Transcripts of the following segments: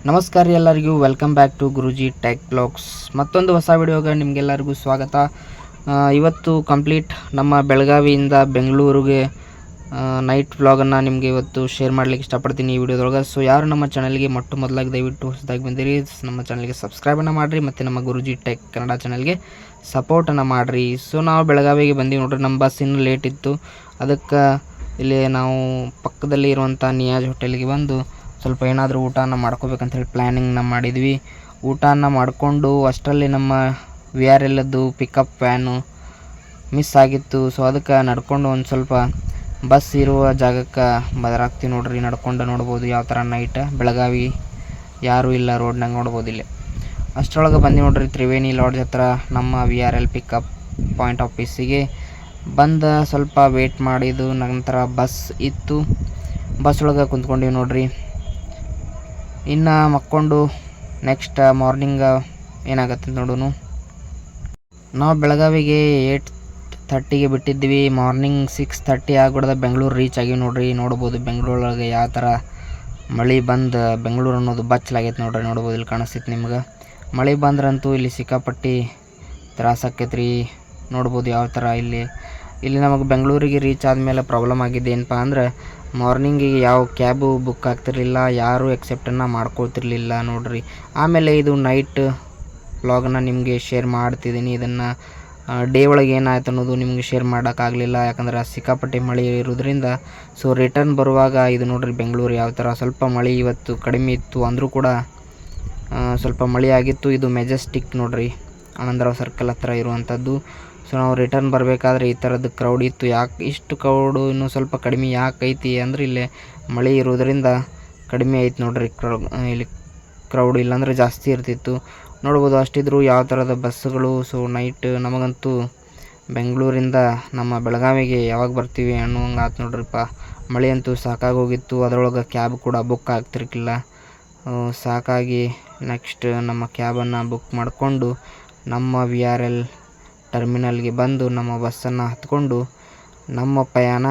ನಮಸ್ಕಾರ ರೀ ಎಲ್ಲರಿಗೂ, welcome back to Guruji tech blogs. ಮತ್ತೊಂದು ಹೊಸ ವಿಡಿಯೋಗೆ ನಿಮಗೆಲ್ಲರಿಗೂ ಸ್ವಾಗತ. ಇವತ್ತು ಕಂಪ್ಲೀಟ್ ನಮ್ಮ ಬೆಳಗಾವಿಯಿಂದ ಬೆಂಗಳೂರಿಗೆ ನೈಟ್ ವ್ಲಾಗನ್ನು ನಿಮಗೆ ಇವತ್ತು ಶೇರ್ ಮಾಡಲಿಕ್ಕೆ ಇಷ್ಟಪಡ್ತೀನಿ ಈ ವಿಡಿಯೋದೊಳಗೆ. ಸೊ ಯಾರು ನಮ್ಮ ಚಾನಲ್ಗೆ ಮೊದಲಾಗಿ ದಯವಿಟ್ಟು ಹೊಸದಾಗಿ ಬಂದಿರಿ, ನಮ್ಮ ಚಾನಲ್ಗೆ ಸಬ್ಸ್ಕ್ರೈಬನ್ನು ಮಾಡಿರಿ ಮತ್ತು ನಮ್ಮ ಗುರುಜಿ ಟೆಕ್ ಕನ್ನಡ ಚಾನಲ್ಗೆ ಸಪೋರ್ಟನ್ನು ಮಾಡಿರಿ. ಸೊ ನಾವು ಬೆಳಗಾವಿಗೆ ಬಂದೀವಿ ನೋಡ್ರಿ. ನಮ್ಮ ಬಸ್ ಇನ್ನೂ ಲೇಟ್ ಇತ್ತು, ಅದಕ್ಕೆ ಇಲ್ಲಿ ನಾವು ಪಕ್ಕದಲ್ಲಿ ಇರುವಂಥ ನಿಯಾಜ್ ಹೋಟೆಲ್ಗೆ ಬಂದು ಸ್ವಲ್ಪ ಏನಾದರೂ ಊಟನ ಮಾಡ್ಕೋಬೇಕಂತೇಳಿ ಪ್ಲ್ಯಾನಿಂಗ್ನ ಮಾಡಿದ್ವಿ. ಊಟನ ಮಾಡಿಕೊಂಡು ಅಷ್ಟರಲ್ಲಿ ನಮ್ಮ VRLದ್ದು ಪಿಕಪ್ ವ್ಯಾನು ಮಿಸ್ ಆಗಿತ್ತು. ಸೊ ಅದಕ್ಕೆ ನಡ್ಕೊಂಡು ಒಂದು ಸ್ವಲ್ಪ ಬಸ್ ಇರುವ ಜಾಗಕ್ಕೆ ಬದಲಾಗ್ತೀವಿ ನೋಡ್ರಿ. ನಡ್ಕೊಂಡು ನೋಡ್ಬೋದು ಯಾವ ಥರ ನೈಟ್ ಬೆಳಗಾವಿ ಯಾರೂ ಇಲ್ಲ ರೋಡ್ನಾಗ ನೋಡ್ಬೋದು. ಇಲ್ಲಿ ಅಷ್ಟರೊಳಗೆ ಬಂದು ನೋಡ್ರಿ, ತ್ರಿವೇಣಿ ಲಾಡ್ಜ್ ಹತ್ರ ನಮ್ಮ VRL ಪಿಕಪ್ ಪಾಯಿಂಟ್ ಆಫೀಸಿಗೆ ಬಂದು ಸ್ವಲ್ಪ ವೇಟ್ ಮಾಡಿದ್ದು ನಂತರ ಬಸ್ ಇತ್ತು. ಬಸ್ ಒಳಗೆ ಕುಂತ್ಕೊಂಡಿವಿ ನೋಡ್ರಿ. ಇನ್ನು ಮಕ್ಕೊಂಡು ನೆಕ್ಸ್ಟ್ ಮಾರ್ನಿಂಗ್ ಏನಾಗತ್ತೆ ನೋಡೋಣ. ನಾವು ಬೆಳಗಾವಿಗೆ 8:30ಗೆ ಬಿಟ್ಟಿದ್ವಿ. ಮಾರ್ನಿಂಗ್ 6:30 ಆಗ್ಬಿಡ್ದ ಬೆಂಗಳೂರು ರೀಚ್ ಆಗಿವಿ ನೋಡ್ರಿ. ನೋಡ್ಬೋದು ಬೆಂಗಳೂರೊಳಗೆ ಯಾವ ಥರ ಮಳೆ ಬಂದು ಬೆಂಗಳೂರು ಅನ್ನೋದು ಬಚ್ಚಲಾಗೈತೆ ನೋಡ್ರಿ. ನೋಡ್ಬೋದು ಇಲ್ಲಿ ಕಾಣಿಸ್ತೈತೆ ನಿಮ್ಗೆ. ಮಳೆ ಬಂದ್ರಂತೂ ಇಲ್ಲಿ ಸಿಕ್ಕಾಪಟ್ಟಿ ತ್ರಾಸಕ್ಕೈತೆ ರೀ. ನೋಡ್ಬೋದು ಯಾವ ಥರ ಇಲ್ಲಿ ನಮಗೆ ಬೆಂಗಳೂರಿಗೆ ರೀಚ್ ಆದಮೇಲೆ ಪ್ರಾಬ್ಲಮ್ ಆಗಿದೆ ಏನಪ್ಪ ಅಂದ್ರೆ, ಮಾರ್ನಿಂಗಿಗೆ ಯಾವ ಕ್ಯಾಬು ಬುಕ್ ಆಗ್ತಿರಲಿಲ್ಲ, ಯಾರೂ ಎಕ್ಸೆಪ್ಟನ್ನು ಮಾಡ್ಕೊಳ್ತಿರ್ಲಿಲ್ಲ ನೋಡ್ರಿ. ಆಮೇಲೆ ಇದು ನೈಟ್ ವ್ಲಾಗನ್ನ ನಿಮಗೆ ಶೇರ್ ಮಾಡ್ತಿದ್ದೀನಿ. ಇದನ್ನು ಡೇ ಒಳಗೆ ಏನಾಯ್ತು ಅನ್ನೋದು ನಿಮಗೆ ಶೇರ್ ಮಾಡೋಕ್ಕಾಗಲಿಲ್ಲ, ಯಾಕಂದ್ರೆ ಸಿಕ್ಕಾಪಟ್ಟೆ ಮಳೆ ಇರೋದ್ರಿಂದ. ಸೊ ರಿಟರ್ನ್ ಬರುವಾಗ ಇದು ನೋಡ್ರಿ ಬೆಂಗಳೂರು ಯಾವ ಥರ. ಸ್ವಲ್ಪ ಮಳೆ ಇವತ್ತು ಕಡಿಮೆ ಇತ್ತು ಅಂದರೂ ಕೂಡ ಸ್ವಲ್ಪ ಮಳೆ ಆಗಿತ್ತು. ಇದು ಮೆಜೆಸ್ಟಿಕ್ ನೋಡ್ರಿ, ಆನಂದರಾವ್ ಸರ್ಕಲ್ ಹತ್ರ ಇರುವಂಥದ್ದು. ಸೊ ನಾವು ರಿಟರ್ನ್ ಬರಬೇಕಾದ್ರೆ ಈ ಥರದ್ದು ಕ್ರೌಡ್ ಇತ್ತು. ಯಾಕೆ ಇಷ್ಟು ಕ್ರೌಡು ಇನ್ನೂ ಸ್ವಲ್ಪ ಕಡಿಮೆ ಯಾಕೆ ಐತಿ ಅಂದರೆ, ಇಲ್ಲೇ ಮಳೆ ಇರೋದ್ರಿಂದ ಕಡಿಮೆ ಐತಿ ನೋಡ್ರಿ ಇಲ್ಲಿ ಕ್ರೌಡ್. ಇಲ್ಲಾಂದರೆ ಜಾಸ್ತಿ ಇರ್ತಿತ್ತು. ನೋಡ್ಬೋದು ಅಷ್ಟಿದ್ರು ಯಾವ ಥರದ ಬಸ್ಸುಗಳು. ಸೊ ನೈಟ್ ನಮಗಂತೂ ಬೆಂಗಳೂರಿಂದ ನಮ್ಮ ಬೆಳಗಾವಿಗೆ ಯಾವಾಗ ಬರ್ತೀವಿ ಅನ್ನೋಂಗೆ ಆಯ್ತು ನೋಡ್ರಿಪ್ಪ. ಮಳೆ ಅಂತೂ ಸಾಕಾಗೋಗಿತ್ತು. ಅದರೊಳಗೆ ಕ್ಯಾಬ್ ಕೂಡ ಬುಕ್ ಆಗ್ತಿರ್ಕಿಲ್ಲ. ಸಾಕಾಗಿ ನೆಕ್ಸ್ಟ್ ನಮ್ಮ ಕ್ಯಾಬನ್ನು ಬುಕ್ ಮಾಡಿಕೊಂಡು ನಮ್ಮ VRL ಟರ್ಮಿನಲ್ಗೆ ಬಂದು ನಮ್ಮ ಬಸ್ಸನ್ನು ಹತ್ಕೊಂಡು ನಮ್ಮ ಪ್ರಯಾಣ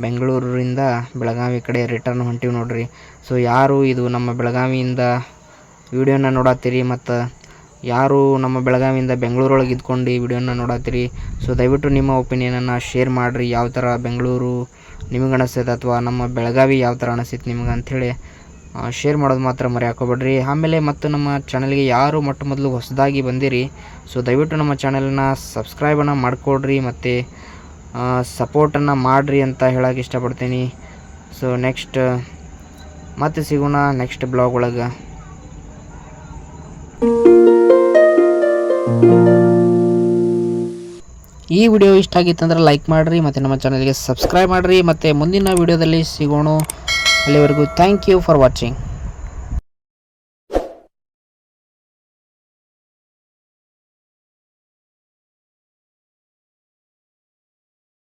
ಬೆಂಗಳೂರಿಂದ ಬೆಳಗಾವಿ ಕಡೆ ರಿಟರ್ನ್ ಹೊಂಟಿವಿ ನೋಡ್ರಿ. ಸೊ ಯಾರು ಇದು ನಮ್ಮ ಬೆಳಗಾವಿಯಿಂದ ವಿಡಿಯೋನ ನೋಡತ್ತೀರಿ ಮತ್ತು ಯಾರು ನಮ್ಮ ಬೆಳಗಾವಿಯಿಂದ ಬೆಂಗಳೂರೊಳಗೆ ಇದ್ಕೊಂಡು ಈ ವಿಡಿಯೋನ ನೋಡತ್ತೀರಿ, ಸೊ ದಯವಿಟ್ಟು ನಿಮ್ಮ ಒಪಿನಿಯನನ್ನು ಶೇರ್ ಮಾಡಿರಿ. ಯಾವ ಥರ ಬೆಂಗಳೂರು ನಿಮಗೆ ಅನಿಸ್ತೈತೆ ಅಥವಾ ನಮ್ಮ ಬೆಳಗಾವಿ ಯಾವ ಥರ ಅನಿಸ್ತೈತೆ ನಿಮ್ಗೆ ಅಂಥೇಳಿ ಶೇರ್ ಮಾಡೋದು ಮಾತ್ರ ಮರೆಯಾಕೋಬೇಡ್ರಿ. ಆಮೇಲೆ ಮತ್ತು ನಮ್ಮ ಚಾನಲ್ಗೆ ಯಾರು ಮೊದಲು ಹೊಸದಾಗಿ ಬಂದಿರಿ, ಸೊ ದಯವಿಟ್ಟು ನಮ್ಮ ಚಾನಲನ್ನ ಸಬ್ಸ್ಕ್ರೈಬನ್ನು ಮಾಡಿಕೊಡ್ರಿ ಮತ್ತು ಸಪೋರ್ಟನ್ನು ಮಾಡಿರಿ ಅಂತ ಹೇಳೋಕೆ ಇಷ್ಟಪಡ್ತೀನಿ. ಸೊ ನೆಕ್ಸ್ಟ್ ಮತ್ತೆ ಸಿಗೋಣ ನೆಕ್ಸ್ಟ್ ಬ್ಲಾಗ್ ಒಳಗೆ. ಈ ವಿಡಿಯೋ ಇಷ್ಟ ಆಗಿತ್ತಂದ್ರೆ ಲೈಕ್ ಮಾಡಿರಿ ಮತ್ತು ನಮ್ಮ ಚಾನಲ್ಗೆ ಸಬ್ಸ್ಕ್ರೈಬ್ ಮಾಡಿರಿ ಮತ್ತು ಮುಂದಿನ ವಿಡಿಯೋದಲ್ಲಿ ಸಿಗೋಣ. ಅಲ್ಲಿವರೆಗೂ ಥ್ಯಾಂಕ್ ಯು ಫಾರ್ ವಾಚಿಂಗ್.